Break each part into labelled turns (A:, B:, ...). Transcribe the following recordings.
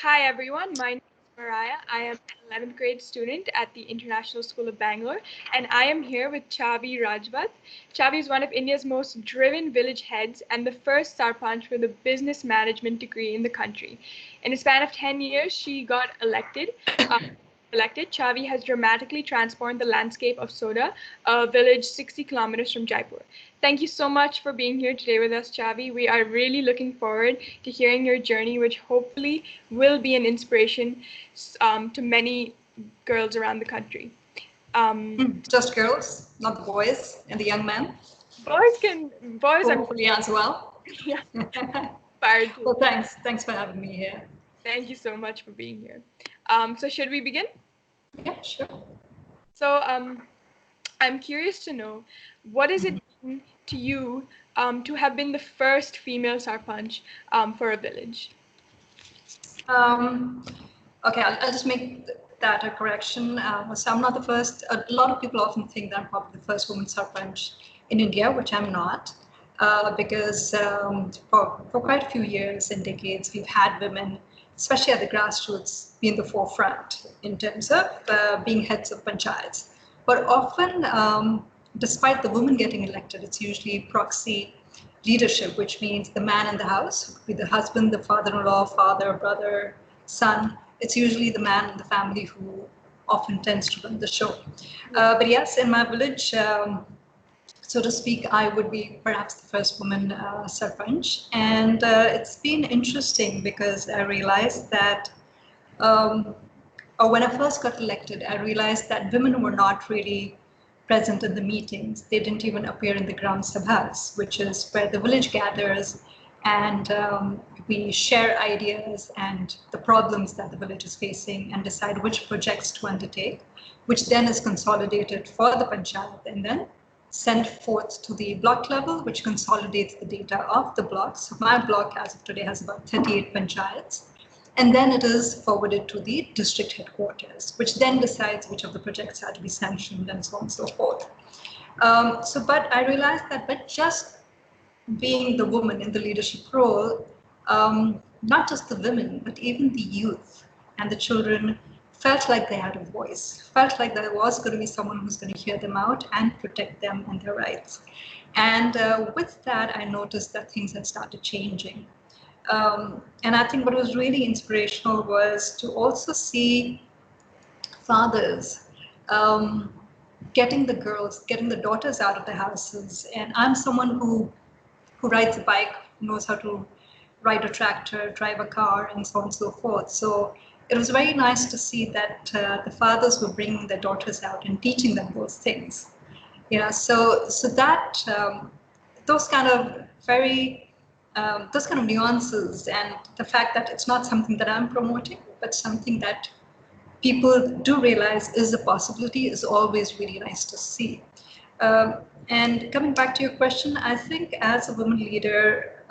A: Hi everyone, my name is Mariah. I am an 11th grade student at the International School of Bangalore, and I am here with Chhavi Rajawat. Chhavi is one of India's most driven village heads and the first Sarpanch with a business management degree in the country. In a span of 10 years, she got elected. Chhavi has dramatically transformed the landscape of Soda, a village 60 kilometers from Jaipur. Thank you so much for being here today with us, Chavi. We are really looking forward to hearing your journey, which hopefully will be an inspiration to many girls around the country.
B: Just girls, not the boys and the young men.
A: Boys are
B: Hopefully as well.
A: yeah, inspired too.
B: Well, thanks for having me here.
A: Thank you so much for being here. So should we begin?
B: Yeah, sure.
A: So I'm curious to know, what does it mean to you to have been the first female sarpanch for a village?
B: Okay, I'll just make that a correction. So I'm not the first. A lot of people often think that I'm probably the first woman sarpanch in India, which I'm not, because for quite a few years and decades, we've had women, especially at the grassroots, be in the forefront in terms of being heads of panchayats. But often, despite the woman getting elected, it's usually proxy leadership, which means the man in the house, who could be the husband, the father-in-law, father, brother, son. It's usually the man in the family who often tends to run the show. But yes, in my village, so to speak, I would be perhaps the first woman sarpanch. And it's been interesting because I realized that or when I first got elected, I realized that women were not really present in the meetings. They didn't even appear in the Gram Sabhas, which is where the village gathers and we share ideas and the problems that the village is facing and decide which projects to undertake, which then is consolidated for the panchayat and then sent forth to the block level, which consolidates the data of the blocks. So my block as of today has about 38 panchayats. And then it is forwarded to the district headquarters, which then decides which of the projects are to be sanctioned and so on and so forth. But I realized that by just being the woman in the leadership role, not just the women, but even the youth and the children felt like they had a voice, felt like there was going to be someone who's going to hear them out and protect them and their rights. And with that, I noticed that things had started changing. And I think what was really inspirational was to also see fathers getting the girls, getting the daughters out of the houses. And I'm someone who rides a bike, knows how to ride a tractor, drive a car, and so on and so forth. So it was very nice to see that the fathers were bringing their daughters out and teaching them those things. So that those kind of those kind of nuances and the fact that it's not something that I'm promoting, but something that people do realize is a possibility is always really nice to see. And coming back to your question, I think as a woman leader,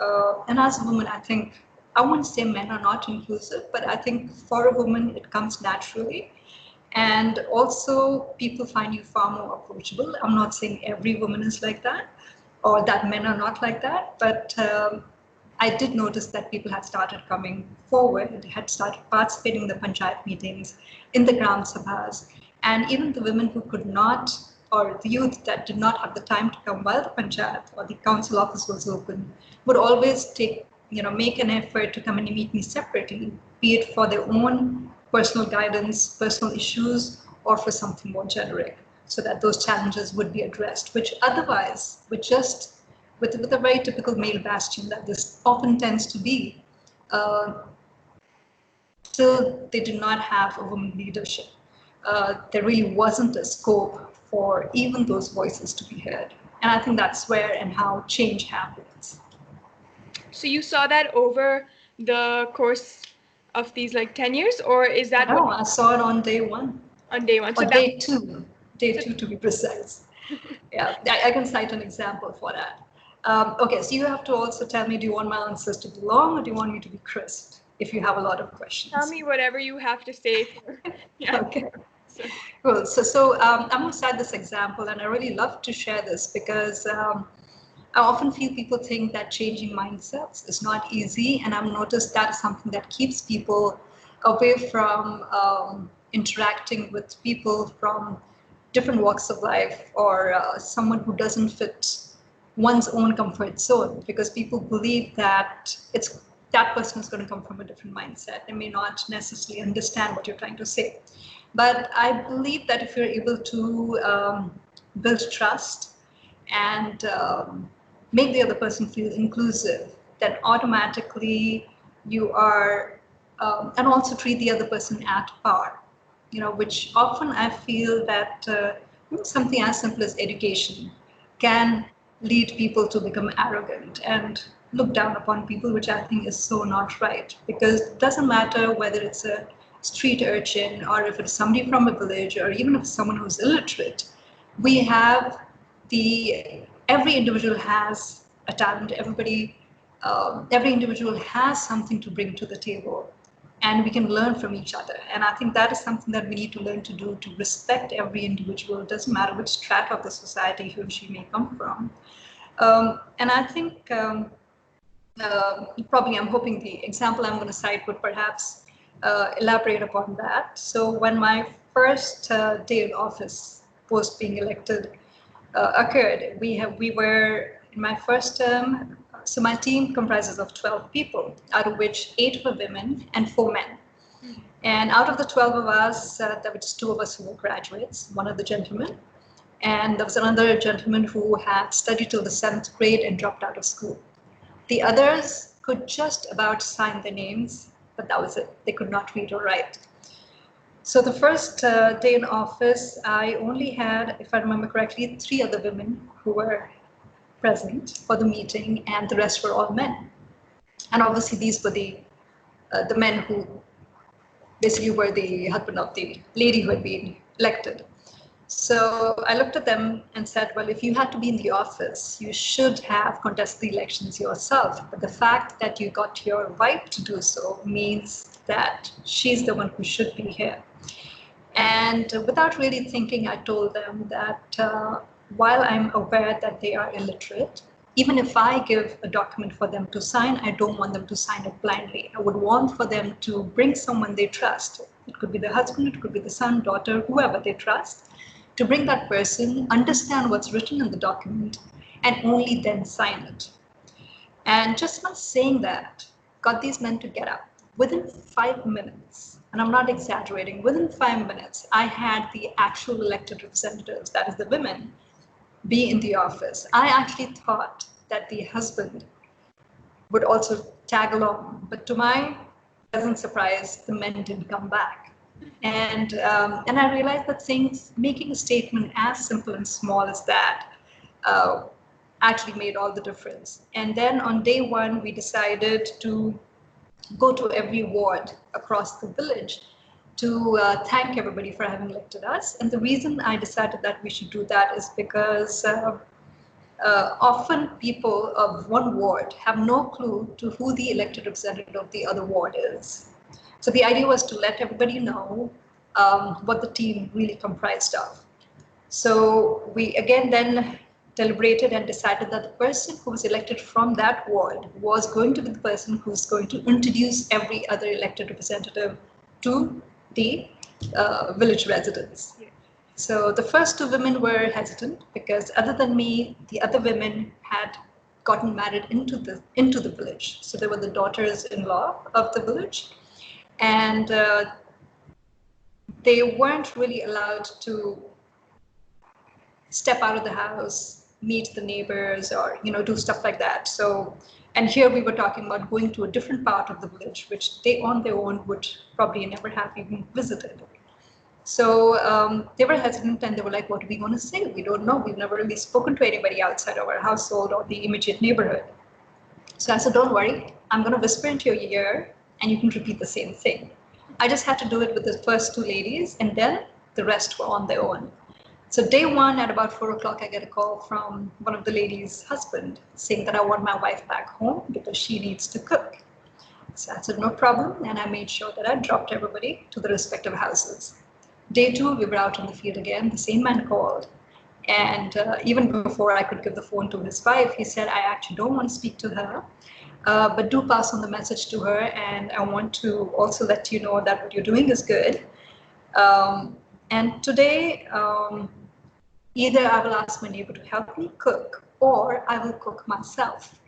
B: and as a woman, I think, I wouldn't say men are not inclusive, but I think for a woman, it comes naturally. And also people find you far more approachable. I'm not saying every woman is like that or that men are not like that, but I did notice that people had started coming forward, had started participating in the panchayat meetings, in the Gram Sabhas, and even the women who could not, or the youth that did not have the time to come while the panchayat or the council office was open, would always make an effort to come and meet me separately, be it for their own personal guidance, personal issues, or for something more generic, so that those challenges would be addressed, which otherwise would just with a very typical male bastion that this often tends to be, still they did not have a woman leadership. There really wasn't a scope for even those voices to be heard. And I think that's where and how change happens.
A: So you saw that over the course of these 10 years, or is that?
B: No, I saw it on day one.
A: On day one.
B: Or day two. Day two to be precise. Yeah, I can cite an example for that. Okay, so you have to also tell me, do you want my answers to be long or do you want me to be crisp if you have a lot of questions?
A: Tell me whatever you have to say.
B: Yeah. Okay. Cool. So I'm going to cite this example, and I really love to share this because I often feel people think that changing mindsets is not easy, and I've noticed that is something that keeps people away from interacting with people from different walks of life, or someone who doesn't fit one's own comfort zone, because people believe that it's that person is going to come from a different mindset and may not necessarily understand what you're trying to say. But I believe that if you're able to build trust and make the other person feel inclusive, then automatically you are, and also treat the other person at par, which often I feel that something as simple as education can lead people to become arrogant and look down upon people, which I think is so not right. Because it doesn't matter whether it's a street urchin or if it's somebody from a village or even if it's someone who's illiterate, we have every individual has a talent. Every individual has something to bring to the table, and we can learn from each other. And I think that is something that we need to learn to do, to respect every individual. It doesn't matter which strata of the society he or she may come from. And I think probably I'm hoping the example I'm going to cite would perhaps elaborate upon that. So when my first day in office post being elected occurred, we were in my first term. So my team comprises of 12 people, out of which 8 were women and 4 men. And out of the 12 of us, there were just 2 of us who were graduates, one of the gentlemen, and there was another gentleman who had studied till the 7th grade and dropped out of school. The others could just about sign their names, but that was it. They could not read or write. So the first day in office, I only had, if I remember correctly, 3 other women who were present for the meeting, and the rest were all men. And obviously these were the men who basically were the husband of the lady who had been elected. So I looked at them and said, well, if you had to be in the office, you should have contested the elections yourself. But the fact that you got your wife to do so means that she's the one who should be here. And without really thinking, I told them that while I'm aware that they are illiterate, even if I give a document for them to sign, I don't want them to sign it blindly. I would want for them to bring someone they trust. It could be the husband, it could be the son, daughter, whoever they trust, to bring that person, understand what's written in the document, and only then sign it. And just by saying that, got these men to get up. Within 5 minutes, and I'm not exaggerating, within 5 minutes, I had the actual elected representatives, that is the women, be in the office. I actually thought that the husband would also tag along, but to my pleasant surprise, the men didn't come back. And I realized that making a statement as simple and small as that actually made all the difference. And then on day 1, we decided to go to every ward across the village to thank everybody for having elected us. And the reason I decided that we should do that is because often people of one ward have no clue to who the elected representative of the other ward is. So the idea was to let everybody know what the team really comprised of. So we again then deliberated and decided that the person who was elected from that ward was going to be the person who's going to introduce every other elected representative to the village residents. So the first 2 women were hesitant because other than me, the other women had gotten married into the village. So they were the daughters-in-law of the village, and they weren't really allowed to step out of the house, meet the neighbors, or do stuff like that. So, and here we were talking about going to a different part of the village, which they on their own would probably never have even visited. So they were hesitant, and they were like, what are we going to say? We don't know. We've never really spoken to anybody outside of our household or the immediate neighborhood. So I said, don't worry, I'm going to whisper into your ear, and you can repeat the same thing. I just had to do it with the first 2 ladies, and then the rest were on their own. So day 1 at about 4 o'clock, I get a call from one of the ladies' husband saying that I want my wife back home because she needs to cook. So I said, no problem. And I made sure that I dropped everybody to the respective houses. Day 2, we were out in the field again. The same man called. And even before I could give the phone to his wife, he said, I actually don't want to speak to her. But do pass on the message to her, and I want to also let you know that what you're doing is good. And today, either I will ask my neighbor to help me cook, or I will cook myself.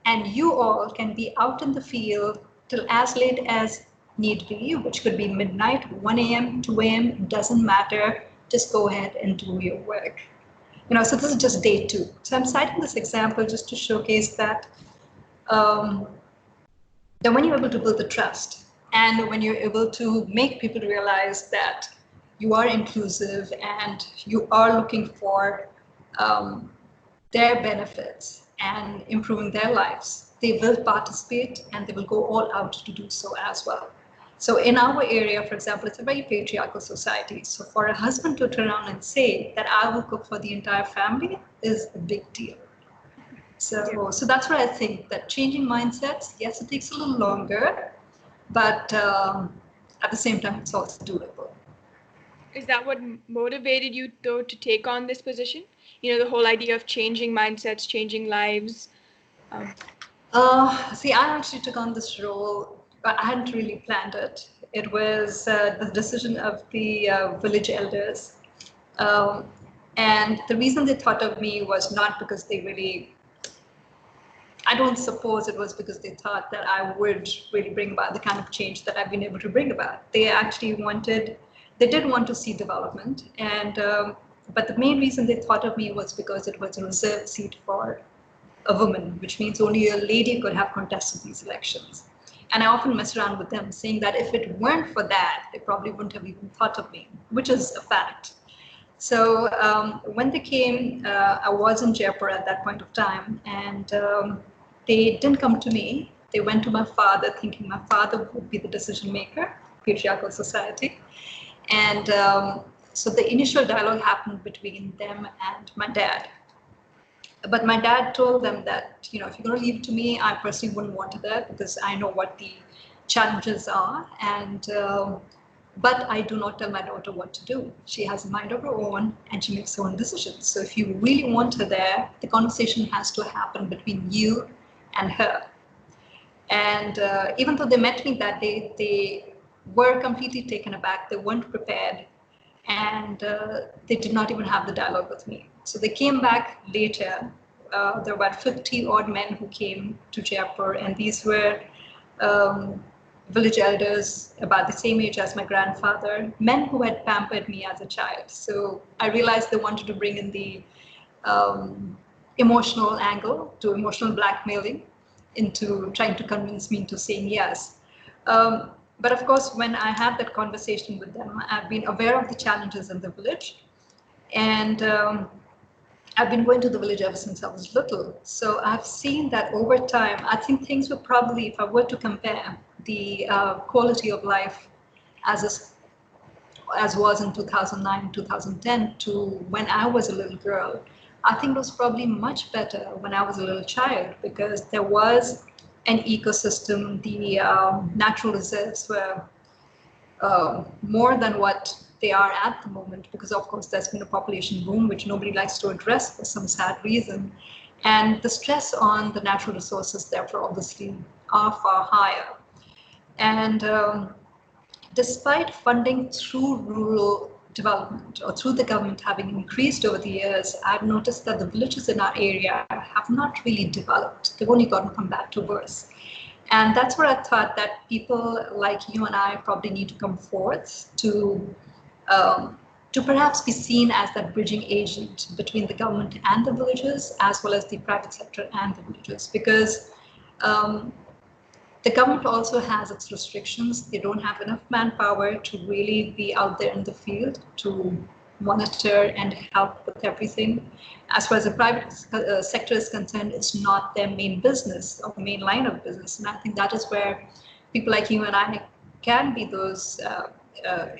B: And you all can be out in the field till as late as need be, which could be midnight, 1 a.m., 2 a.m., it doesn't matter. Just go ahead and do your work. So this is just day 2. So I'm citing this example just to showcase um, that when you're able to build the trust, and when you're able to make people realize that you are inclusive and you are looking for um, their benefits and improving their lives, they will participate and they will go all out to do so as well. So in our area, for example, it's a very patriarchal society. So for a husband to turn around and say that I will cook for the entire family is a big deal. So that's what I think, that changing mindsets, yes, it takes a little longer, but at the same time, it's also doable.
A: Is that what motivated you, though, to take on this position? The whole idea of changing mindsets, changing lives. Um,
B: See, I actually took on this role, but I hadn't really planned it. It was the decision of the village elders. Um, and the reason they thought of me was not because they really, I don't suppose it was because they thought that I would really bring about the kind of change that I've been able to bring about. They actually they did want to see development. But the main reason they thought of me was because it was a reserved seat for a woman, which means only a lady could have contested these elections. And I often mess around with them, saying that if it weren't for that, they probably wouldn't have even thought of me, which is a fact. So when they came, I was in Jaipur at that point of time, and they didn't come to me. They went to my father, thinking my father would be the decision maker, patriarchal society. And so the initial dialogue happened between them and my dad. But my dad told them that, if you're going to leave it to me, I personally wouldn't want that because I know what the challenges are. But I do not tell my daughter what to do. She has a mind of her own and she makes her own decisions. So if you really want her there, the conversation has to happen between you and her. And even though they met me that day, they were completely taken aback. They weren't prepared. And they did not even have the dialogue with me. So they came back later. There were about 50 odd men who came to Jaipur, and these were village elders about the same age as my grandfather, men who had pampered me as a child. So I realized they wanted to bring in the emotional angle, to emotional blackmailing, into trying to convince me into saying yes. But of course, when I had that conversation with them, I've been aware of the challenges in the village. And I've been going to the village ever since I was little. So I've seen that over time, I think things were probably, if I were to compare the quality of life as was in 2009, 2010 to when I was a little girl, I think it was probably much better when I was a little child because there was an ecosystem, the natural reserves were more than what they are at the moment because of course there's been a population boom which nobody likes to address for some sad reason, and the stress on the natural resources therefore obviously are far higher. And despite funding through rural development or through the government having increased over the years, I've noticed that the villages in our area have not really developed. They've only gotten from bad to worse. And that's where I thought that people like you and I probably need to come forth to perhaps be seen as that bridging agent between the government and the villages, as well as the private sector and the villages. Because the government also has its restrictions. They don't have enough manpower to really be out there in the field to monitor and help with everything. As far as the private sector is concerned, it's not their main business or main line of business. And I think that is where people like you and I can be those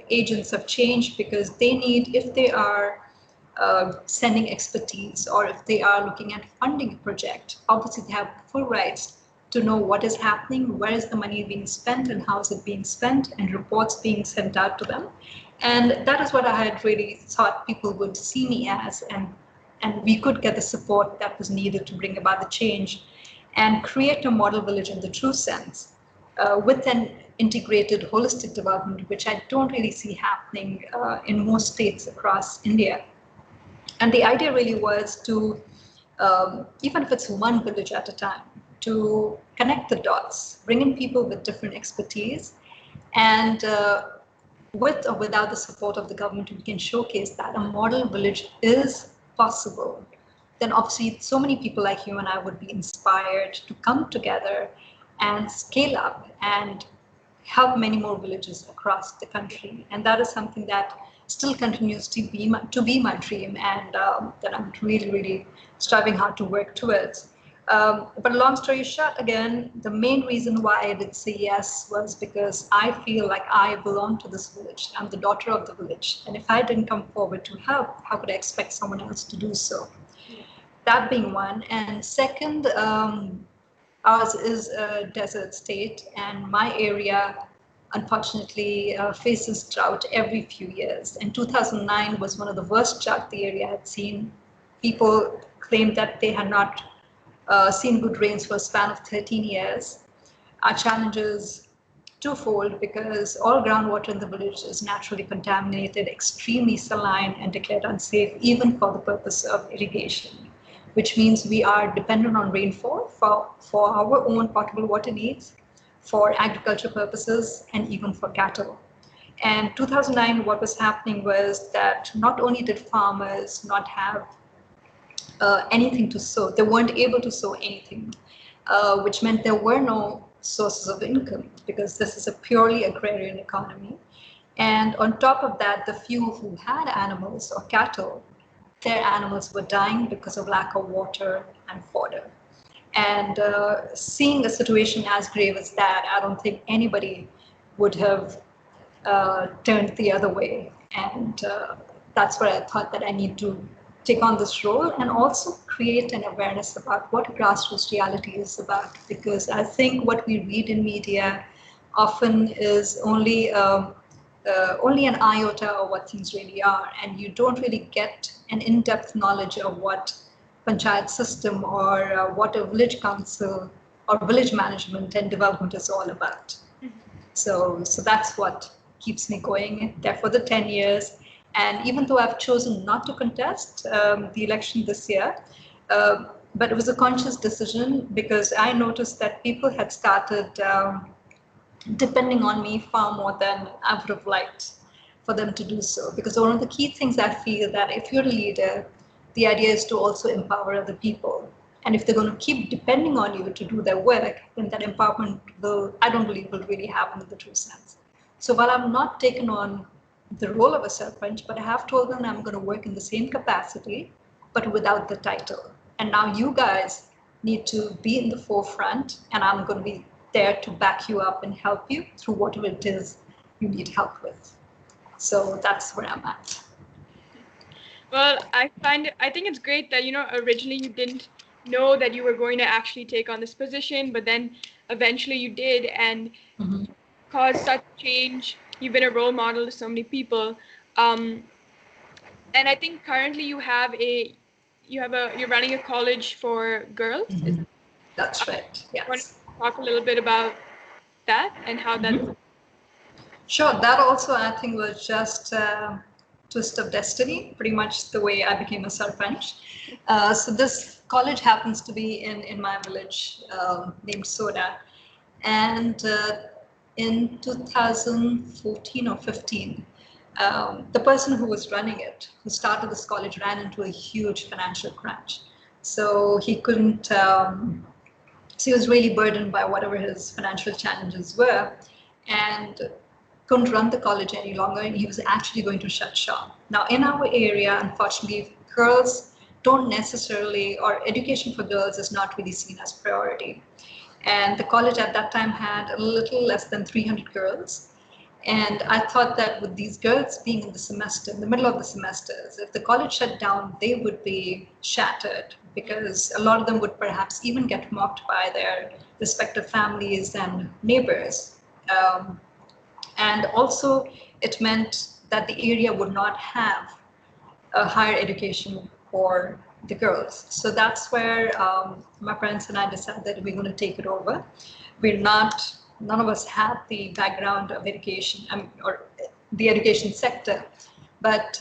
B: agents of change, because they need, if they are sending expertise or if they are looking at funding a project, obviously they have full rights to know what is happening, where is the money being spent and how is it being spent, and reports being sent out to them. And that is what I had really thought people would see me as, and we could get the support that was needed to bring about the change. and create a model village in the true sense, with an integrated holistic development, which I don't really see happening in most states across India. And the idea really was to, even if it's one village at a time, to connect the dots, bring in people with different expertise, and with or without the support of the government, we can showcase that a model village is possible. Then obviously so many people like you and I would be inspired to come together and scale up and help many more villages across the country. And that is something that still continues to be my dream, and that I'm really, really striving hard to work towards. But long story short, again, the main reason why I did say yes was because I feel like I belong to this village. I'm the daughter of the village. And if I didn't come forward to help, how could I expect someone else to do so? That being one. And second, ours is a desert state, and my area unfortunately faces drought every few years. And 2009 was one of the worst drought the area had seen. People claimed that they had not seen good rains for a span of 13 years. Our challenge is twofold, because all groundwater in the village is naturally contaminated, extremely saline, and declared unsafe even for the purpose of irrigation, which means we are dependent on rainfall for our own potable water needs, for agriculture purposes, and even for cattle. And 2009, what was happening was that not only did farmers not have anything to sow, they weren't able to sow anything, which meant there were no sources of income, because this is a purely agrarian economy. And on top of that, the few who had animals or cattle, their animals were dying because of lack of water and fodder. And seeing a situation as grave as that, I don't think anybody would have turned the other way. And that's where I thought that I need to take on this role and also create an awareness about what grassroots reality is about. Because I think what we read in media often is only an iota of what things really are, and you don't really get an in-depth knowledge of what panchayat system or what a village council or village management and development is all about. So that's what keeps me going there for the 10 years. And even though I've chosen not to contest the election this year, but it was a conscious decision, because I noticed that people had started depending on me far more than I would have liked for them to do so. Because one of the key things I feel that if you're a leader, the idea is to also empower other people. And if they're going to keep depending on you to do their work, then that empowerment will, I don't believe, will really happen in the true sense. So while I'm not taken on the role of a sarpanch, but I have told them I'm going to work in the same capacity, but without the title. And now you guys need to be in the forefront, and I'm going to be there to back you up and help you through whatever it is you need help with. So that's where I'm at.
A: Well, I think it's great that, originally you didn't know that you were going to actually take on this position, but then eventually you did, and caused such change. You've been a role model to so many people. And I think currently you're running a college for girls.
B: That's right.
A: Want to
B: Yes.
A: talk a little bit about that and how that's
B: Sure. That also, I think, was just a twist of destiny, pretty much the way I became a sarpanch. So this college happens to be in my village named Soda. And in 2014 or 15, the person who was running it, who started this college, ran into a huge financial crunch. So he couldn't, so he was really burdened by whatever his financial challenges were, and couldn't run the college any longer, and he was actually going to shut shop. Now, in our area, unfortunately, girls don't necessarily, or education for girls is not really seen as priority. And the college at that time had a little less than 300 girls. And I thought that with these girls being in the semester, in the middle of the semesters, if the college shut down, they would be shattered, because a lot of them would perhaps even get mocked by their respective families and neighbors. And also, it meant that the area would not have a higher education for the girls. So that's where my parents and I decided that we're going to take it over. We're not, none of us had the background of education, or the education sector, but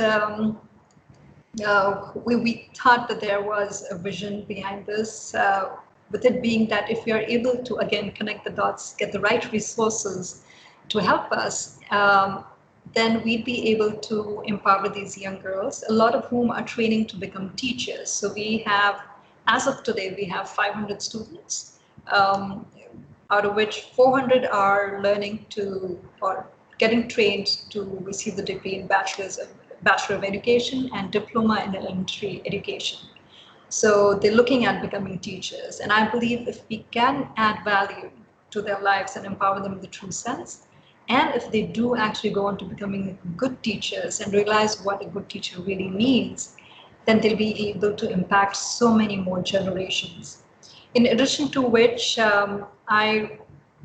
B: we thought that there was a vision behind this, with it being that if we are able to, again, connect the dots, get the right resources to help us, then we'd be able to empower these young girls, a lot of whom are training to become teachers. So we have, as of today, we have 500 students, um, out of which 400 are learning to, or getting trained to receive the degree in Bachelor of Education and Diploma in Elementary Education. So they're looking at becoming teachers. And I believe if we can add value to their lives and empower them in the true sense, and if they do actually go on to becoming good teachers and realize what a good teacher really means, then they'll be able to impact so many more generations. In addition to which, I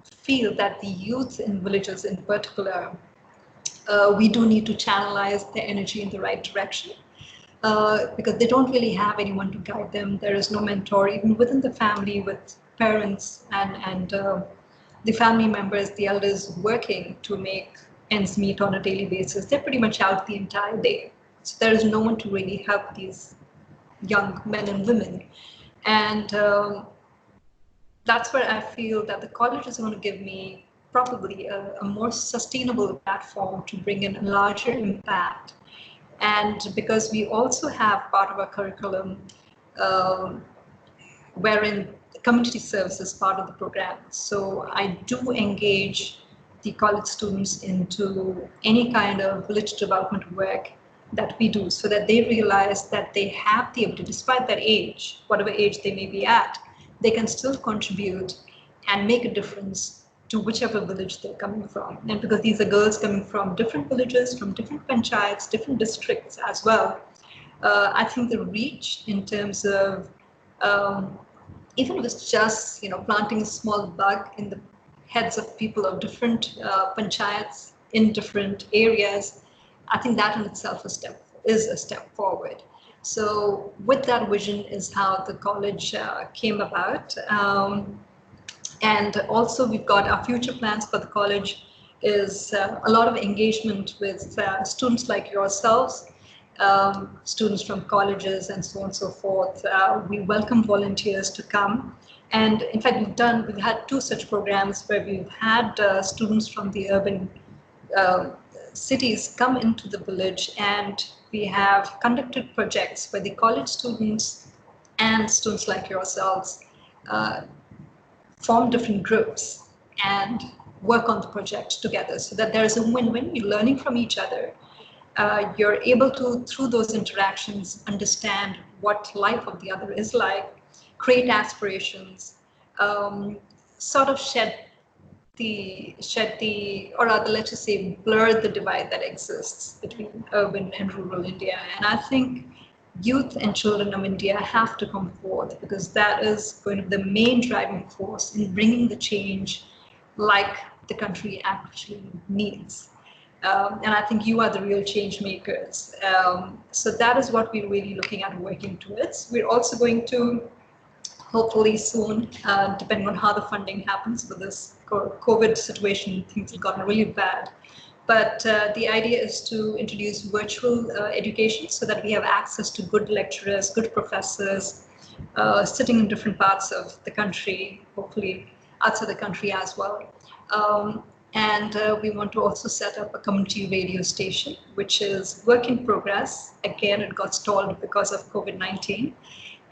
B: feel that the youth in villages in particular, we do need to channelize their energy in the right direction, because they don't really have anyone to guide them. There is no mentor, even within the family, with parents and the family members, the elders working to make ends meet on a daily basis. They're pretty much out the entire day. So there is no one to really help these young men and women. And that's where I feel that the college is going to give me probably a more sustainable platform to bring in a larger impact. And because we also have part of our curriculum, um, wherein community service is part of the program. So I do engage the college students into any kind of village development work that we do, so that they realize that they have the ability, despite their age, whatever age they may be at, they can still contribute and make a difference to whichever village they're coming from. And because these are girls coming from different villages, from different panchayats, different districts as well, I think the reach in terms of, even if it's just, planting a small bug in the heads of people of different panchayats in different areas, I think that in itself is a step forward. So with that vision is how the college came about. And also we've got our future plans for the college is a lot of engagement with students like yourselves, students from colleges and so on and so forth. We welcome volunteers to come. And in fact, we've had two such programs where we've had students from the urban cities come into the village, and we have conducted projects where the college students and students like yourselves form different groups and work on the project together, so that there is a win-win. You're learning from each other. You're able to, through those interactions, understand what life of the other is like, create aspirations, sort of or rather, let's just say, blur the divide that exists between urban and rural India. And I think youth and children of India have to come forth, because that is going to be the main driving force in bringing the change like the country actually needs. And I think you are the real change makers. So that is what we're really looking at working towards. We're also going to, hopefully soon, depending on how the funding happens with this COVID situation, things have gotten really bad. But the idea is to introduce virtual education, so that we have access to good lecturers, good professors, sitting in different parts of the country, hopefully outside the country as well. And we want to also set up a community radio station, which is work in progress. Again, it got stalled because of COVID-19.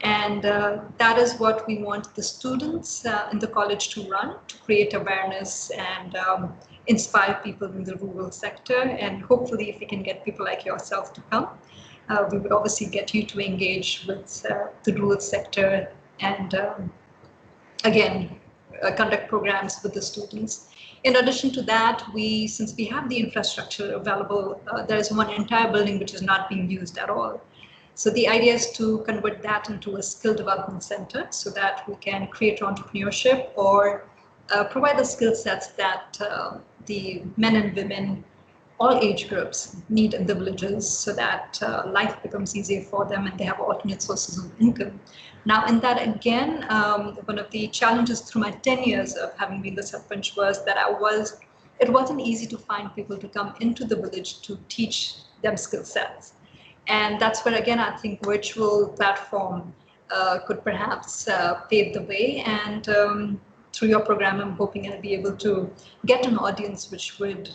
B: And that is what we want the students in the college to run, to create awareness and inspire people in the rural sector. And hopefully, if we can get people like yourself to come, we would obviously get you to engage with the rural sector and, again, conduct programs with the students. In addition to that, since we have the infrastructure available, there is one entire building which is not being used at all. So the idea is to convert that into a skill development center, so that we can create entrepreneurship or provide the skill sets that the men and women all age groups meet in the villages so that life becomes easier for them and they have alternate sources of income. Now, in that again, one of the challenges through my 10 years of having been the sarpanch was that it wasn't easy to find people to come into the village to teach them skill sets. And that's where, again, I think virtual platform could perhaps pave the way. And through your program, I'm hoping I'll be able to get an audience which would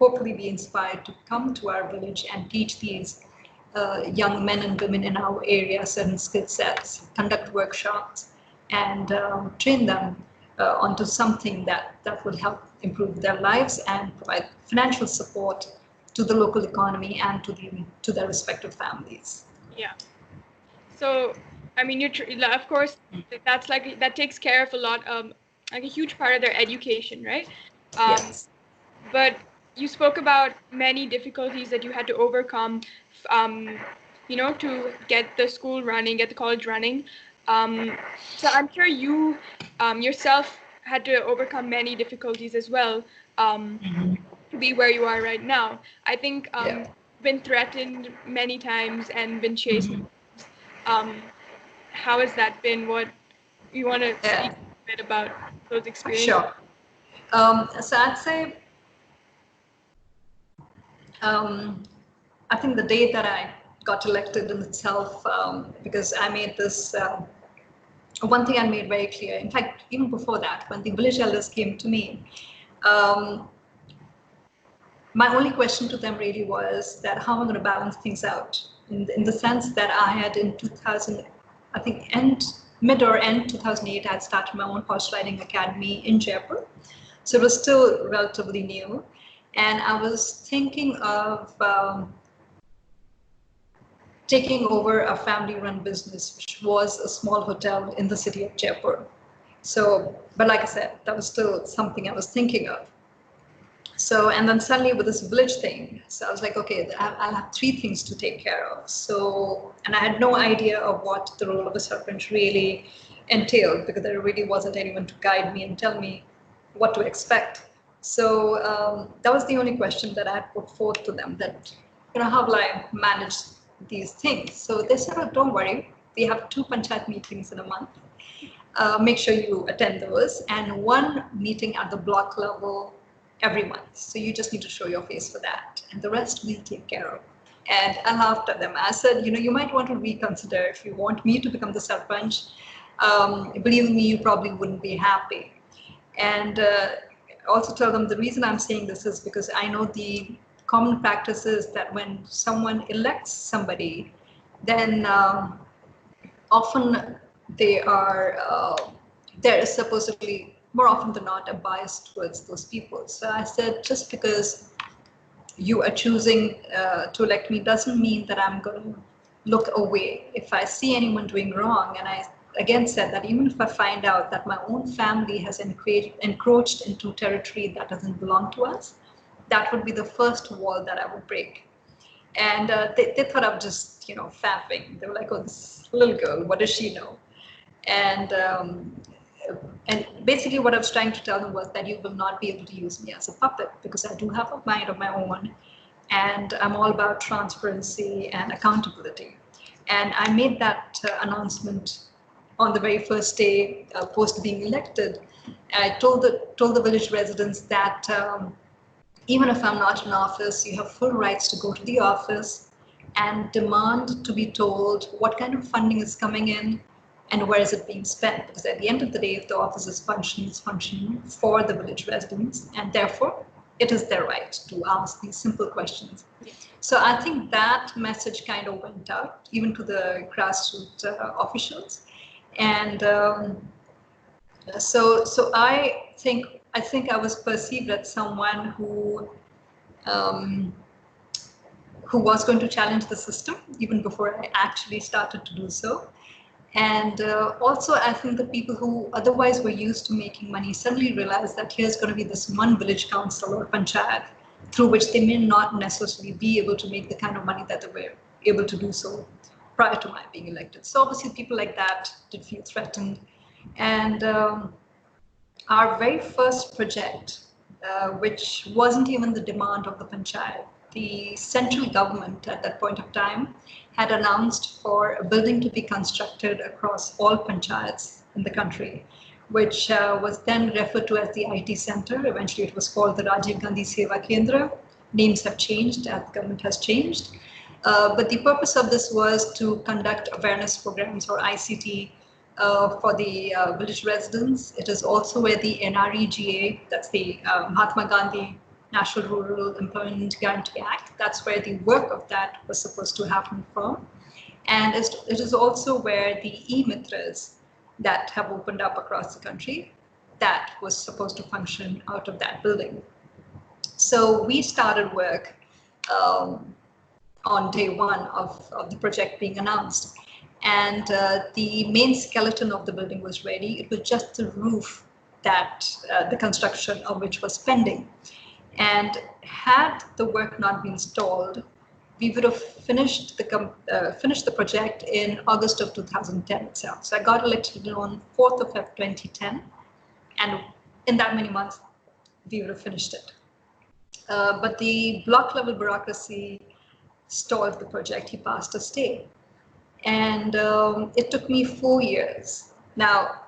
B: hopefully be inspired to come to our village and teach these young men and women in our area certain skill sets, conduct workshops, and train them onto something that will help improve their lives and provide financial support to the local economy and to their respective families.
A: Yeah. So, I mean, of course, that takes care of a lot, like a huge part of their education, right?
B: Yes.
A: But you spoke about many difficulties that you had to overcome, um, to get the school running, get the college running. So I'm sure you yourself had to overcome many difficulties as well, to be where you are right now. I think
B: Yeah.
A: been threatened many times and been chased.
B: Mhm.
A: Um, how has that been? What you want to speak
B: Yeah.
A: a bit about those experiences?
B: Sure. So I'd say um, I think the day that I got elected in itself, because I made this one thing I made very clear. In fact, even before that, when the village elders came to me, um, my only question to them really was that how am I going to balance things out in the sense that I had in 2000, I think mid or end 2008, I had started my own horse riding academy in Jaipur. So it was still relatively new. And I was thinking of taking over a family-run business, which was a small hotel in the city of Jaipur. So, but like I said, that was still something I was thinking of. So, and then suddenly with this village thing, so I was like, okay, I'll have three things to take care of. So, and I had no idea of what the role of a sarpanch really entailed because there really wasn't anyone to guide me and tell me what to expect. So that was the only question that I had put forth to them that, how will I manage these things? So they said, oh, don't worry. We have 2 panchayat meetings in a month. Make sure you attend those and 1 meeting at the block level every month. So you just need to show your face for that. And the rest we'll take care of. And I laughed at them. I said, you might want to reconsider if you want me to become the sarpanch. Believe me, you probably wouldn't be happy. And also tell them the reason I'm saying this is because I know the common practice is that when someone elects somebody, then often there is supposedly more often than not a bias towards those people. So I said, just because you are choosing to elect me doesn't mean that I'm going to look away if I see anyone doing wrong. And I again said that even if I find out that my own family has encroached into territory that doesn't belong to us, that would be the first wall that I would break. And they thought I was just, fapping. They were like, oh, this little girl, what does she know? And and basically what I was trying to tell them was that you will not be able to use me as a puppet because I do have a mind of my own and I'm all about transparency and accountability. And I made that announcement on the very first day post being elected. I told the village residents that even if I'm not in office, you have full rights to go to the office and demand to be told what kind of funding is coming in and where is it being spent. Because at the end of the day, if the office is functioning, it's functioning for the village residents, and therefore it is their right to ask these simple questions. So I think that message kind of went out even to the grassroots officials. And so I think I was perceived as someone um, who was going to challenge the system even before I actually started to do so. And also, I think the people who otherwise were used to making money suddenly realized that here's going to be this one village council or panchayat through which they may not necessarily be able to make the kind of money that they were able to do so prior to my being elected. So obviously, people like that did feel threatened. And our very first project which wasn't even the demand of the panchayat. The central government at that point of time had announced for a building to be constructed across all panchayats in the country, which was then referred to as the IT center. Eventually, it was called the Rajiv Gandhi Seva Kendra. Names have changed as the government has changed. But the purpose of this was to conduct awareness programs or ICT for the village residents. It is also where the NREGA, that's the Mahatma Gandhi National Rural Employment Guarantee Act, that's where the work of that was supposed to happen from. And it is also where the e-mitras that have opened up across the country, that was supposed to function out of that building. So we started work on day one of the project being announced. And the main skeleton of the building was ready. It was just the roof that the construction of which was pending. And had the work not been stalled, we would have finished the project in August of 2010 itself. So I got elected on 4th of Feb 2010, and in that many months, we would have finished it. But the block level bureaucracy stalled the project. He passed a stay. And it took me 4 years. Now,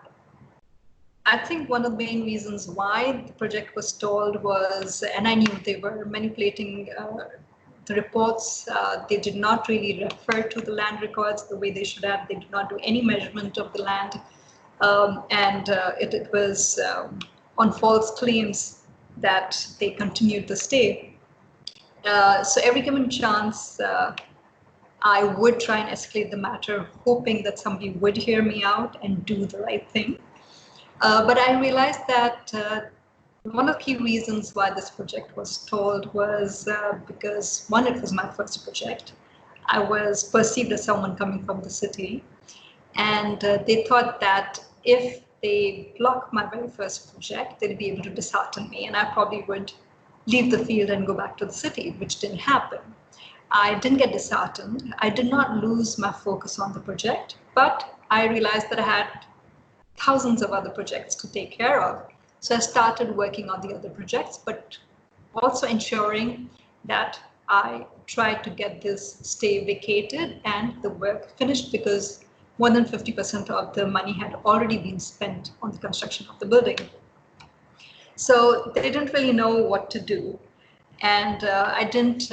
B: I think one of the main reasons why the project was stalled was, and I knew they were manipulating the reports. They did not really refer to the land records the way they should have. They did not do any measurement of the land. And it was on false claims that they continued the stay. So every given chance, I would try and escalate the matter, hoping that somebody would hear me out and do the right thing. But I realized that one of the key reasons why this project was stalled was because, one, it was my first project. I was perceived as someone coming from the city. And they thought that if they block my very first project, they'd be able to dishearten me. And I probably would leave the field and go back to the city, which didn't happen. I didn't get disheartened. I did not lose my focus on the project, but I realized that I had thousands of other projects to take care of. So I started working on the other projects, but also ensuring that I tried to get this stay vacated and the work finished, because more than 50% of the money had already been spent on the construction of the building. So they didn't really know what to do. And I didn't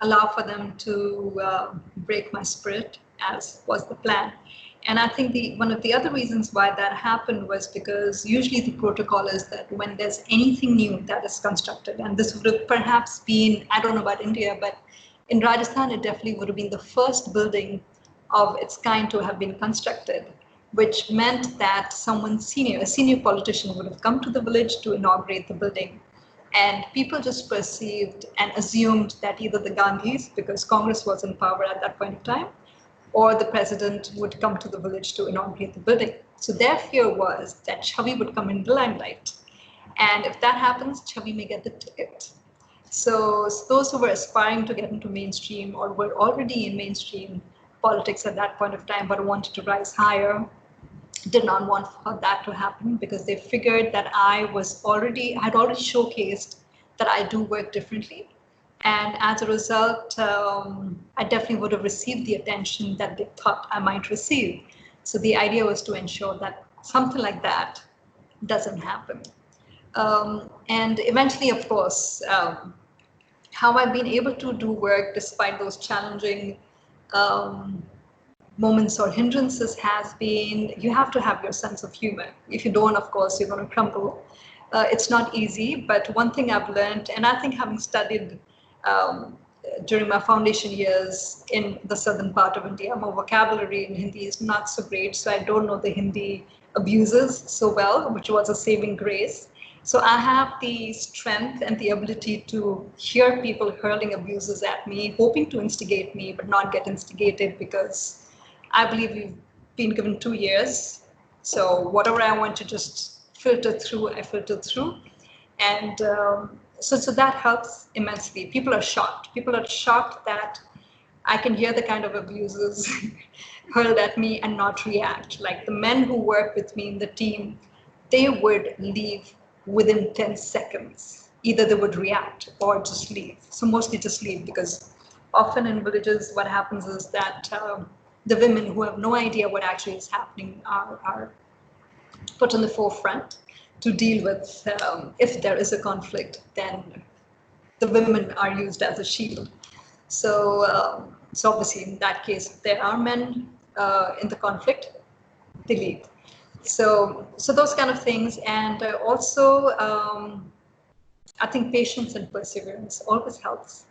B: allow for them to break my spirit, as was the plan. And I think one of the other reasons why that happened was because usually the protocol is that when there's anything new that is constructed, and this would have perhaps been, I don't know about India, but in Rajasthan, it definitely would have been the first building of its kind to have been constructed, which meant that someone senior, a senior politician, would have come to the village to inaugurate the building. And people just perceived and assumed that either the Gandhis, because Congress was in power at that point of time, or the president would come to the village to inaugurate the building. So their fear was that Chhavi would come in the limelight. And if that happens, Chhavi may get the ticket. So those who were aspiring to get into mainstream or were already in mainstream politics at that point of time but wanted to rise higher did not want for that to happen, because they figured that I had already showcased that I do work differently. And as a result, I definitely would have received the attention that they thought I might receive. So the idea was to ensure that something like that doesn't happen. And eventually, of course, how I've been able to do work despite those challenging moments or hindrances has been, you have to have your sense of humor. If you don't, of course, you're going to crumble. It's not easy, but one thing I've learned, and I think having studied during my foundation years in the southern part of India, my vocabulary in Hindi is not so great, so I don't know the Hindi abuses so well, which was a saving grace. So I have the strength and the ability to hear people hurling abuses at me, hoping to instigate me, but not get instigated, because I believe we've been given 2 years. So whatever I want to just filter through, I filter through. And so that helps immensely. People are shocked. People are shocked that I can hear the kind of abuses hurled at me and not react. Like the men who work with me in the team, they would leave within 10 seconds. either they would react or just leave. So mostly just leave, because often in villages, what happens is that the women who have no idea what actually is happening are put on the forefront to deal with. If there is a conflict, then the women are used as a shield. So obviously in that case, if there are men in the conflict, they leave. So those kind of things, and also I think patience and perseverance always helps.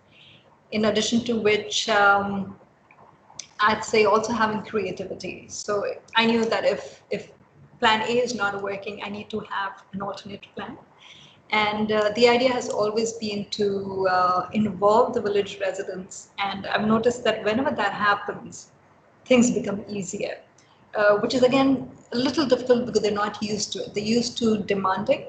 B: In addition to which, I'd say also having creativity. So I knew that if plan A is not working, I need to have an alternate plan. And the idea has always been to involve the village residents. And I've noticed that whenever that happens, things become easier, which is again a little difficult because they're not used to it. They're used to demanding.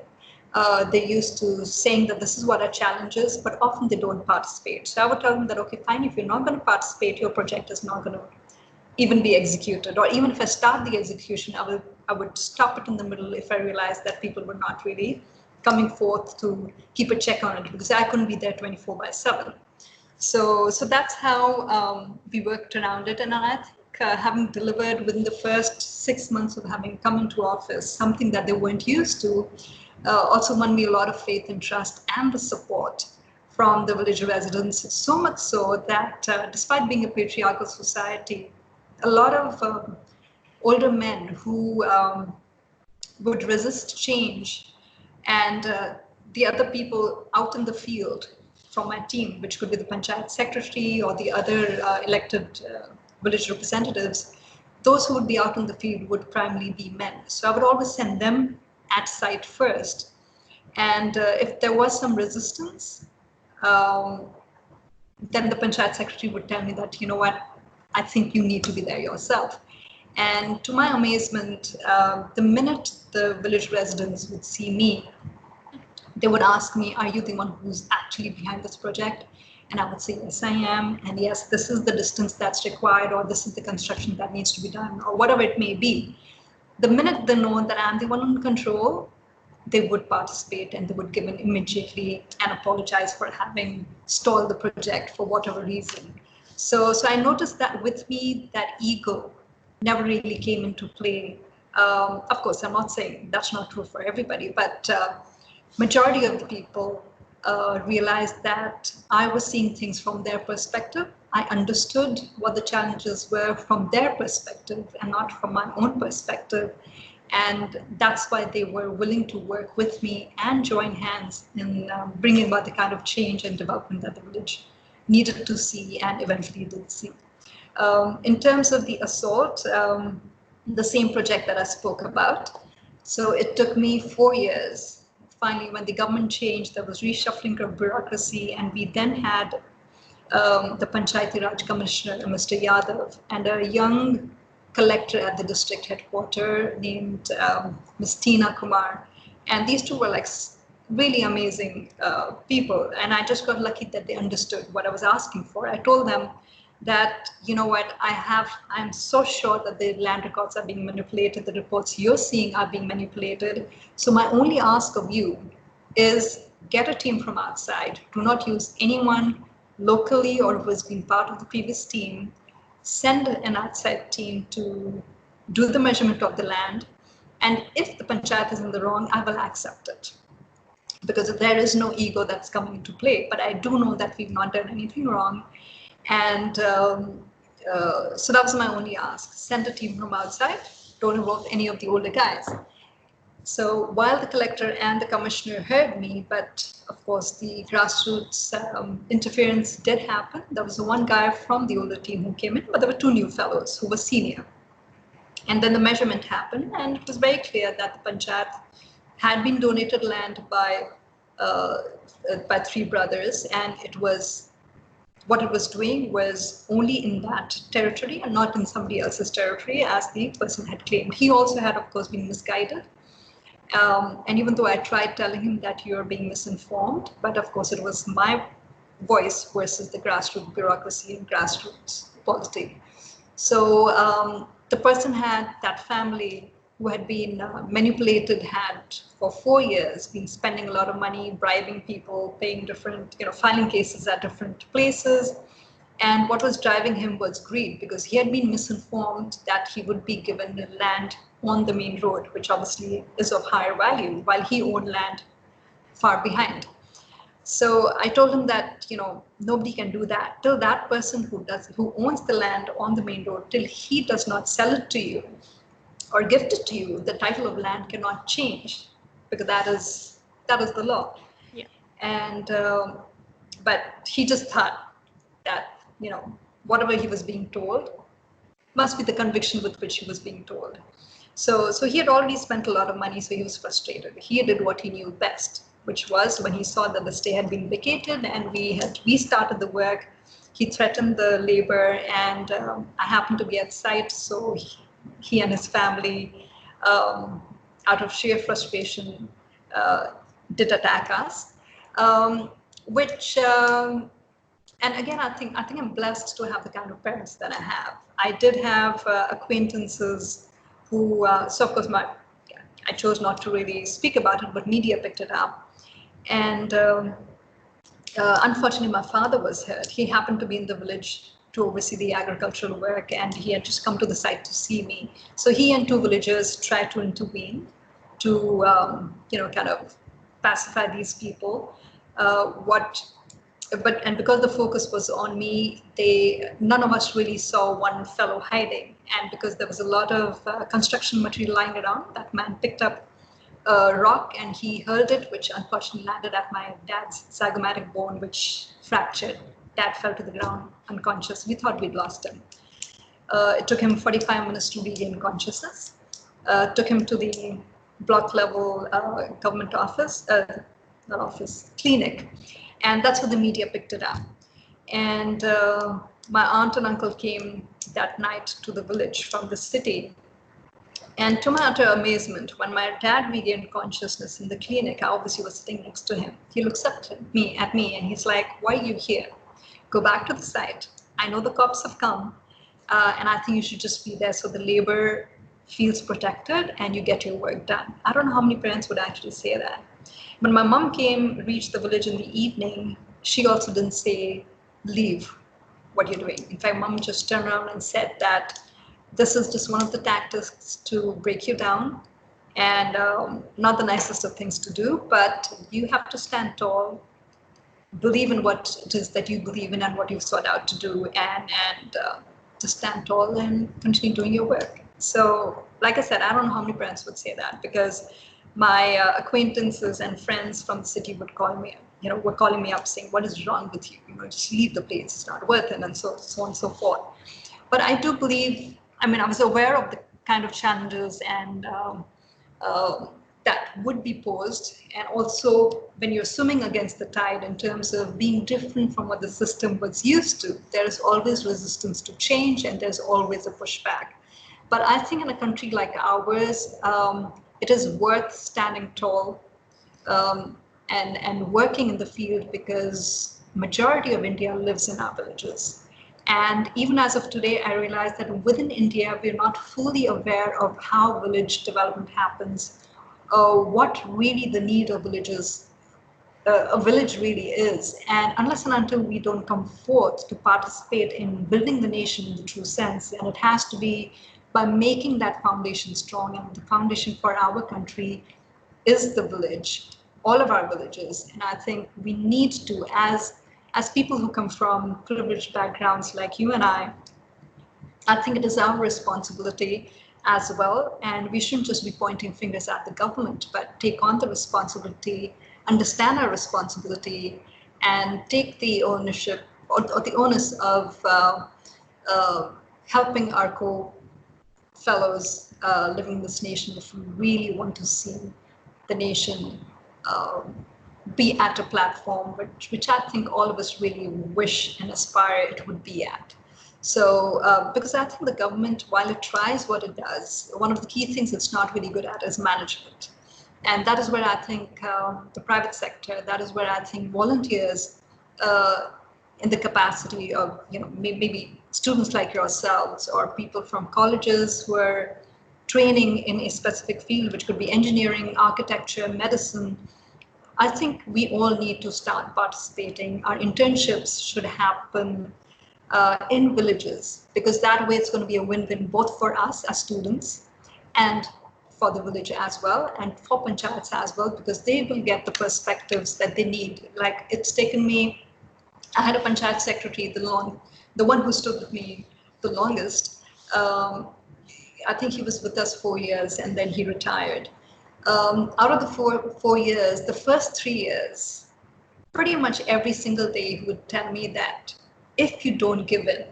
B: They're used to saying that this is what our challenge is, but often they don't participate. So I would tell them that, okay, fine, if you're not going to participate, your project is not going to even be executed. Or even if I start the execution, I would stop it in the middle if I realized that people were not really coming forth to keep a check on it, because I couldn't be there 24/7. So that's how we worked around it. And I think having delivered within the first 6 months of having come into office, something that they weren't used to, also won me a lot of faith and trust and the support from the village residents. So much so that despite being a patriarchal society, a lot of older men who would resist change, and the other people out in the field from my team, which could be the panchayat secretary or the other elected village representatives, those who would be out in the field would primarily be men. So I would always send them at site first. And if there was some resistance, then the panchayat secretary would tell me that, you know what, I think you need to be there yourself. And to my amazement, the minute the village residents would see me, they would ask me, are you the one who's actually behind this project? And I would say, yes, I am. And yes, this is the distance that's required, or this is the construction that needs to be done, or whatever it may be. The minute they know that I'm the one in control, they would participate, and they would give in immediately and apologize for having stalled the project for whatever reason. So I noticed that with me, that ego never really came into play. Of course, I'm not saying that's not true for everybody, but majority of the people realized that I was seeing things from their perspective. I understood what the challenges were from their perspective and not from my own perspective. And that's why they were willing to work with me and join hands in bringing about the kind of change and development that the village needed to see and eventually did see. In terms of the assault, the same project that I spoke about. So it took me 4 years. Finally, when the government changed, there was reshuffling of bureaucracy, and we then had the Panchayati Raj Commissioner, Mr. Yadav, and a young collector at the district headquarters named Ms. Tina Kumar. And these two were like really amazing people. And I just got lucky that they understood what I was asking for. I told them that, you know what, I'm so sure that the land records are being manipulated, the reports you're seeing are being manipulated. So my only ask of you is get a team from outside. Do not use anyone locally or who has been part of the previous team. Send an outside team to do the measurement of the land. And if the panchayat is in the wrong, I will accept it, because there is no ego that's coming into play. But I do know that we've not done anything wrong. And so that was my only ask. Send a team from outside. Don't involve any of the older guys. So while the collector and the commissioner heard me, but of course the grassroots interference did happen. There was one guy from the older team who came in, but there were two new fellows who were senior. And then the measurement happened, and it was very clear that the panchayat had been donated land by three brothers, and what it was doing was only in that territory and not in somebody else's territory, as the person had claimed. He also had, of course, been misguided. And even though I tried telling him that you're being misinformed, but of course it was my voice versus the grassroots bureaucracy and grassroots politics. So the person had that family who had been manipulated, had for 4 years been spending a lot of money, bribing people, paying different, filing cases at different places. And what was driving him was greed, because he had been misinformed that he would be given land on the main road, which obviously is of higher value, while he owned land far behind. So I told him that, nobody can do that till that person who owns the land on the main road, till he does not sell it to you or gift it to you, the title of land cannot change, because that is the law.
A: Yeah.
B: And but he just thought that, whatever he was being told must be the conviction with which he was being told. So he had already spent a lot of money, so he was frustrated. He did what he knew best, which was when he saw that the stay had been vacated and we had restarted the work, he threatened the labor, and I happened to be at site, so he and his family, out of sheer frustration, uh, did attack us, which and again, I think I'm blessed to have the kind of parents that I have. I did have acquaintances who, so of course, I chose not to really speak about it, but media picked it up. And unfortunately, my father was hurt. He happened to be in the village to oversee the agricultural work, and he had just come to the site to see me. So he and two villagers tried to intervene to, kind of pacify these people. What and because the focus was on me, none of us really saw one fellow hiding. And because there was a lot of construction material lying around, that man picked up a rock and he hurled it, which unfortunately landed at my dad's zygomatic bone, which fractured. Dad fell to the ground unconscious. We thought we'd lost him. It took him 45 minutes to regain consciousness. Took him to the block level government office, not office, clinic. And that's where the media picked it up. And my aunt and uncle came that night to the village from the city. And to my utter amazement, when my dad regained consciousness in the clinic, I obviously was sitting next to him. He looks at me, and he's like, "Why are you here? Go back to the site. I know the cops have come, and I think you should just be there so the labor feels protected and you get your work done." I don't know how many parents would actually say that. When my mom reached the village in the evening, she also didn't say, "Leave what you're doing." In fact, mom just turned around and said that this is just one of the tactics to break you down, and not the nicest of things to do, but you have to stand tall, believe in what it is that you believe in and what you've sought out to do, and to stand tall and continue doing your work. So, like I said, I don't know how many parents would say that, because my acquaintances and friends from the city would call me, were calling me up saying, "What is wrong with you? Just leave the place. It's not worth it," and so on and so forth. But I do believe, I was aware of the kind of challenges and that would be posed. And also, when you're swimming against the tide in terms of being different from what the system was used to, there is always resistance to change and there's always a pushback. But I think in a country like ours, it is worth standing tall and working in the field, because majority of India lives in our villages. And even as of today, I realize that within India, we're not fully aware of how village development happens, what really the need of a village really is. And unless and until we don't come forth to participate in building the nation in the true sense, and it has to be by making that foundation strong, and the foundation for our country is the village, all of our villages. And I think we need to, as people who come from privileged backgrounds like you and I think it is our responsibility as well. And we shouldn't just be pointing fingers at the government, but take on the responsibility, understand our responsibility, and take the ownership or the onus of helping our fellows living in this nation if we really want to see the nation be at a platform which I think all of us really wish and aspire it would be at. So, because I think the government, while it tries what it does, one of the key things it's not really good at is management. And that is where I think the private sector, that is where I think volunteers in the capacity of, maybe students like yourselves or people from colleges who are training in a specific field, which could be engineering, architecture, medicine, I think we all need to start participating. Our internships should happen in villages, because that way it's going to be a win-win both for us as students and for the village as well, and for panchayats as well, because they will get the perspectives that they need. Like, it's taken me, I had a panchayat secretary, the one who stood with me the longest. Um, I think he was with us 4 years and then he retired. Out of the four years, the first 3 years, pretty much every single day he would tell me that if you don't give in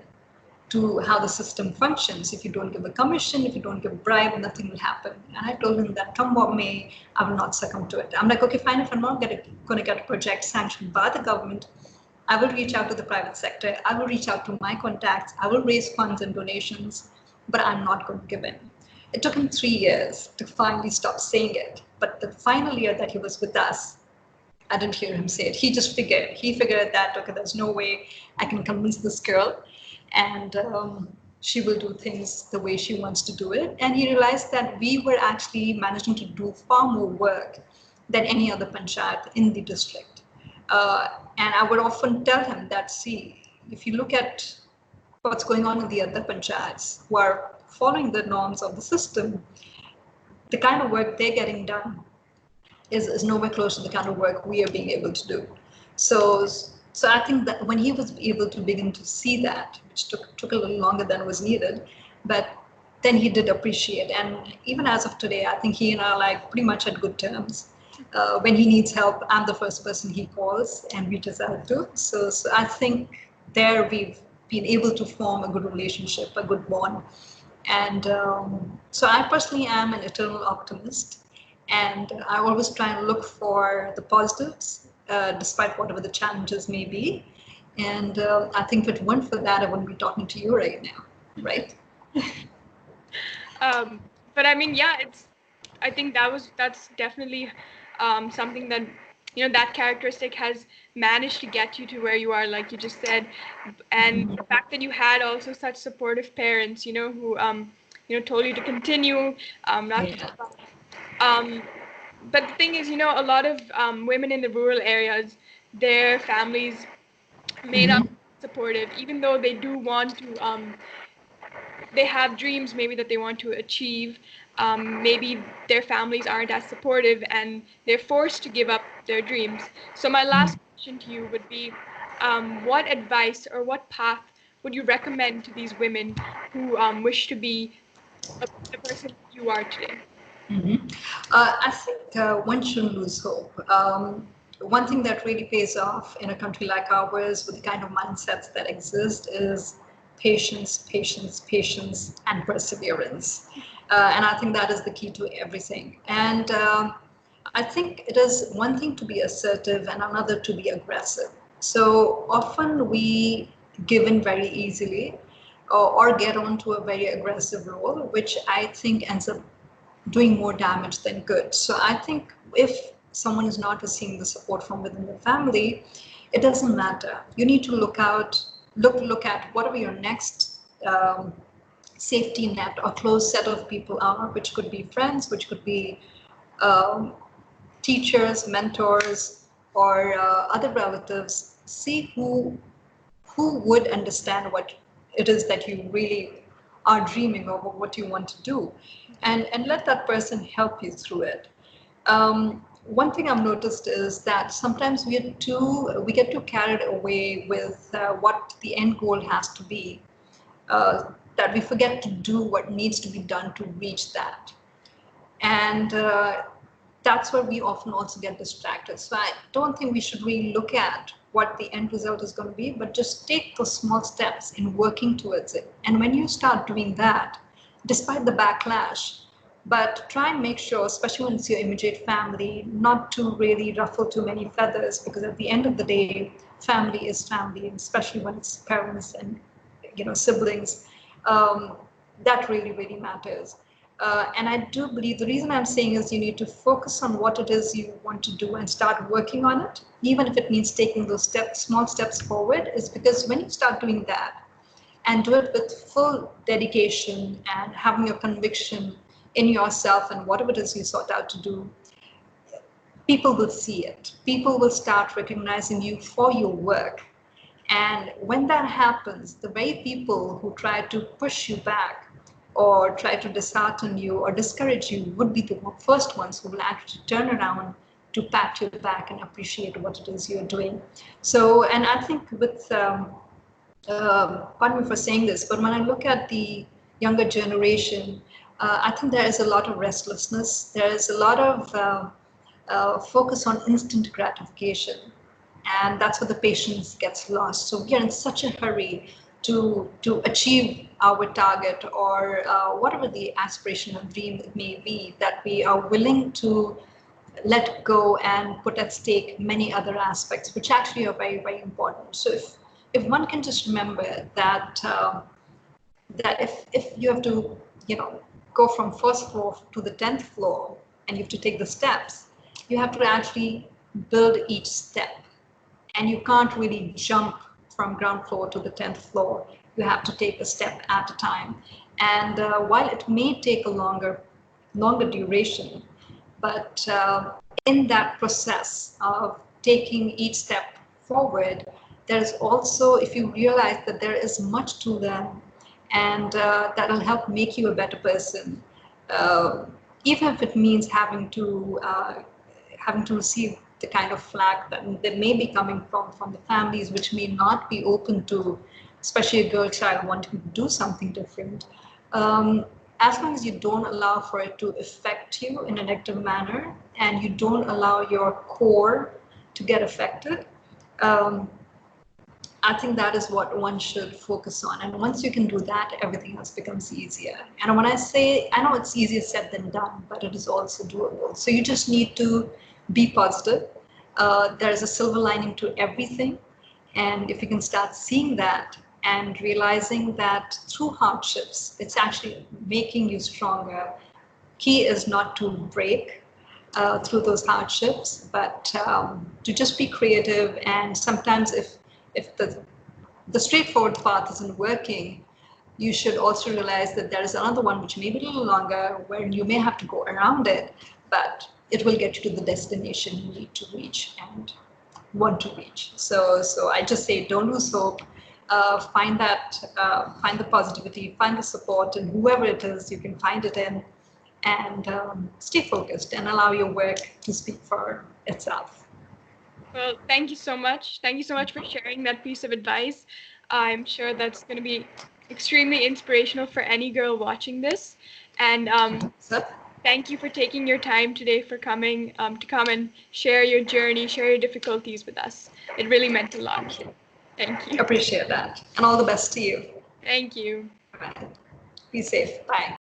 B: to how the system functions, if you don't give a commission, if you don't give a bribe, nothing will happen. And I told him that come what may, I will not succumb to it. I'm like, okay, fine, if I'm not going to get a project sanctioned by the government, I will reach out to the private sector, I will reach out to my contacts, I will raise funds and donations, but I'm not going to give in. It took him 3 years to finally stop saying it. But the final year that he was with us, I didn't hear him say it. He figured that, okay, there's no way I can convince this girl and she will do things the way she wants to do it. And he realized that we were actually managing to do far more work than any other panchayat in the district. And I would often tell him that, see, if you look at what's going on in the other panchayats who are following the norms of the system, the kind of work they're getting done is nowhere close to the kind of work we are being able to do. So I think that when he was able to begin to see that, which took a little longer than was needed, but then he did appreciate. And even as of today, I think he and I are like pretty much at good terms. When he needs help, I'm the first person he calls and reaches out to. So I think there we've been able to form a good relationship, a good bond. And so I personally am an eternal optimist, and I always try and look for the positives, despite whatever the challenges may be. And I think if it weren't for that, I wouldn't be talking to you right now, right?
A: But I mean, yeah, I think that's definitely something that, that characteristic has managed to get you to where you are, like you just said. And the fact that you had also such supportive parents, who told you to continue, not to
B: Yeah.
A: give up. Um, but the thing is, a lot of women in the rural areas, their families may not be supportive, even though they do want to. They have dreams maybe that they want to achieve. Maybe their families aren't as supportive and they're forced to give up their dreams. So my last question to you would be, what advice or what path would you recommend to these women who wish to be the person you are today?
B: I think one shouldn't lose hope. One thing that really pays off in a country like ours with the kind of mindsets that exist is patience, patience, patience, and perseverance. And I think that is the key to everything. And I think it is one thing to be assertive and another to be aggressive. So often we give in very easily or get onto a very aggressive role, which I think ends up doing more damage than good. So I think if someone is not receiving the support from within the family, it doesn't matter. You need to look at whatever your next safety net or close set of people are, which could be friends, which could be um, teachers, mentors, or other relatives. See who would understand what it is that you really are dreaming of or what you want to do, and let that person help you through it. One thing I've noticed is that sometimes we get too carried away with what the end goal has to be, that we forget to do what needs to be done to reach that. And that's where we often also get distracted. So I don't think we should really look at what the end result is going to be, but just take those small steps in working towards it. And when you start doing that, despite the backlash, but try and make sure, especially when it's your immediate family, not to really ruffle too many feathers, because at the end of the day, family is family, and especially when it's parents and siblings, that really, really matters. And I do believe the reason I'm saying is you need to focus on what it is you want to do and start working on it, even if it means taking those small steps forward, is because when you start doing that and do it with full dedication and having your conviction in yourself and whatever it is you sought out to do, people will see it. People will start recognizing you for your work. And when that happens, the very people who try to push you back or try to dishearten you or discourage you would be the first ones who will actually turn around to pat your back and appreciate what it is you're doing. So, and I think with, pardon me for saying this, but when I look at the younger generation, I think there is a lot of restlessness. There is a lot of focus on instant gratification, and that's where the patience gets lost. So we are in such a hurry to achieve our target or whatever the aspiration or dream it may be, that we are willing to let go and put at stake many other aspects, which actually are very, very important. So if one can just remember that that if you have to, go from first floor to the 10th floor and you have to take the steps, you have to actually build each step, and you can't really jump from ground floor to the 10th floor. You have to take a step at a time. And while it may take a longer duration, but in that process of taking each step forward, there's also, if you realize that there is much to learn, and that'll help make you a better person, even if it means having to receive the kind of flack that may be coming from the families, which may not be open to, especially a girl child wanting to do something different. As long as you don't allow for it to affect you in a negative manner and you don't allow your core to get affected, I think that is what one should focus on. And once you can do that, everything else becomes easier. And when I say, I know it's easier said than done, but it is also doable. So you just need to be positive. There's a silver lining to everything. And if you can start seeing that and realizing that through hardships, it's actually making you stronger. Key is not to break through those hardships, but to just be creative. And sometimes if the straightforward path isn't working, you should also realize that there is another one which may be a little longer, where you may have to go around it, but it will get you to the destination you need to reach and want to reach. So I just say, don't lose hope. Find the positivity, find the support, and whoever it is, you can find it in, and stay focused and allow your work to speak for itself.
A: Well, thank you so much. Thank you so much for sharing that piece of advice. I'm sure that's going to be extremely inspirational for any girl watching this. And thank you for taking your time today for coming to come and share your journey, share your difficulties with us. It really meant a lot. Thank you.
B: Appreciate that. And all the best to you.
A: Thank you.
B: Bye. Be safe. Bye.